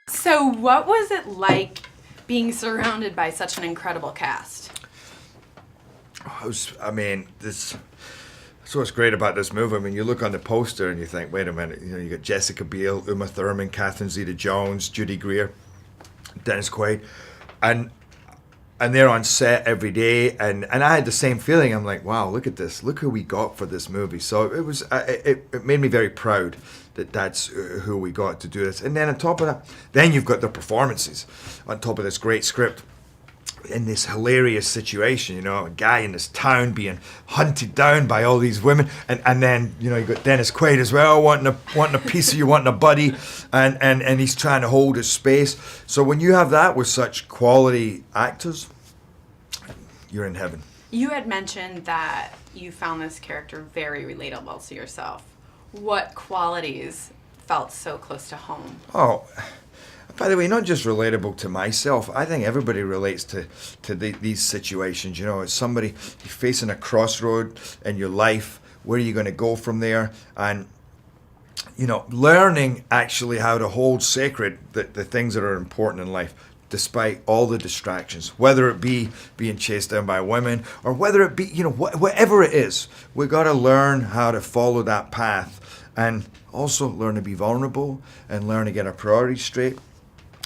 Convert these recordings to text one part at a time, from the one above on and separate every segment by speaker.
Speaker 1: So what was it like being surrounded by such an incredible cast?
Speaker 2: That's what's great about this movie. I mean, you look on the poster and you think, wait a minute, you got Jessica Biel, Uma Thurman, Catherine Zeta-Jones, Judy Greer, Dennis Quaid, and they're on set every day, and I had the same feeling. I'm like, wow, look at this, look who we got for this movie. So it made me very proud that that's who we got to do this. And then on top of that, then you've got the performances on top of this great script. In this hilarious situation, a guy in this town being hunted down by all these women, and then you got Dennis Quaid as well, wanting a piece of you, wanting a buddy, and he's trying to hold his space. So when you have that with such quality actors, you're in heaven.
Speaker 1: You had mentioned that you found this character very relatable to yourself. What qualities felt so close to home?
Speaker 2: Oh, by the way, not just relatable to myself. I think everybody relates to these situations. As somebody, you're facing a crossroad in your life. Where are you going to go from there? And learning actually how to hold sacred the things that are important in life, despite all the distractions, whether it be being chased down by women or whether it be, whatever it is, we got to learn how to follow that path and also learn to be vulnerable and learn to get our priorities straight.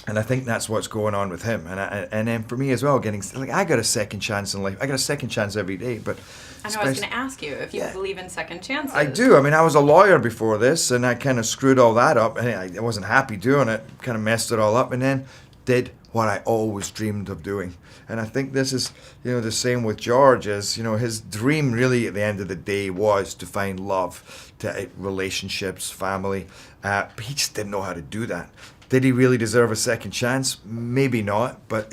Speaker 2: And I think that's what's going on with him. And then for me as well, I got a second chance in life. I got a second chance every day. But
Speaker 1: I know I was going to ask you if you believe in second chances.
Speaker 2: I do. I mean, I was a lawyer before this, and I kind of screwed all that up. And I wasn't happy doing it, kind of messed it all up, and then did what I always dreamed of doing. And I think this is, the same with George, as, his dream really at the end of the day was to find love, to relationships, family. But he just didn't know how to do that. Did he really deserve a second chance? Maybe not, but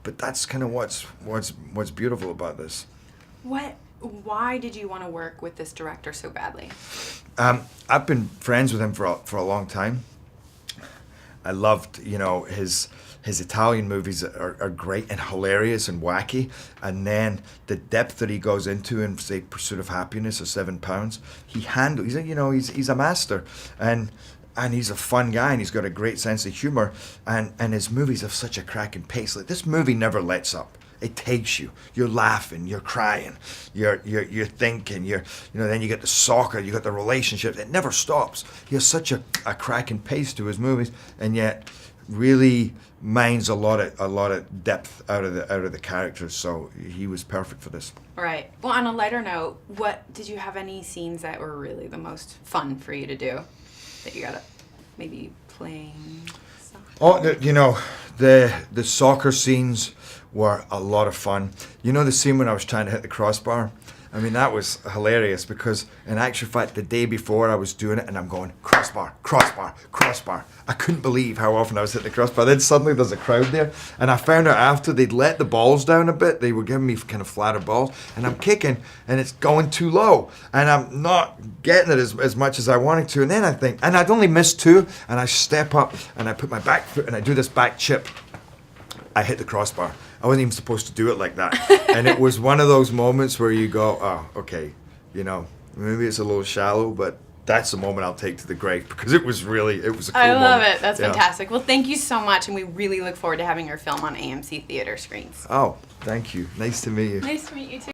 Speaker 2: that's kind of what's beautiful about this.
Speaker 1: Why did you want to work with this director so badly?
Speaker 2: I've been friends with him for a long time. I loved, his Italian movies are great and hilarious and wacky, and then the depth that he goes into in, say, Pursuit of Happiness or 7 Pounds, he's a master, and he's a fun guy, and he's got a great sense of humor, and his movies have such a cracking pace. Like, this movie never lets up. It takes you. You're laughing, you're crying, you're thinking, then you get the soccer, you got the relationships. It never stops. He has such a cracking pace to his movies, and yet really mines a lot of depth out of the characters. So he was perfect for this.
Speaker 1: Right. Well, on a lighter note, did you have any scenes that were really the most fun for you to do? That you got maybe playing soccer?
Speaker 2: Oh, the soccer scenes were a lot of fun. The scene when I was trying to hit the crossbar? I mean, that was hilarious because in actual fact, the day before I was doing it and I'm going, crossbar, crossbar, crossbar. I couldn't believe how often I was hitting the crossbar. Then suddenly there's a crowd there, and I found out after they'd let the balls down a bit, they were giving me kind of flatter balls, and I'm kicking and it's going too low and I'm not getting it as much as I wanted to. And then I think, and I'd only missed 2, and I step up and I put my back foot and I do this back chip. I hit the crossbar. I wasn't even supposed to do it like that. And it was one of those moments where you go, oh, okay, maybe it's a little shallow, but that's the moment I'll take to the grave because it was a cool moment.
Speaker 1: I love it. That's fantastic. Well, thank you so much, and we really look forward to having your film on AMC theater screens.
Speaker 2: Oh, thank you. Nice to meet you.
Speaker 1: Nice to meet you, too.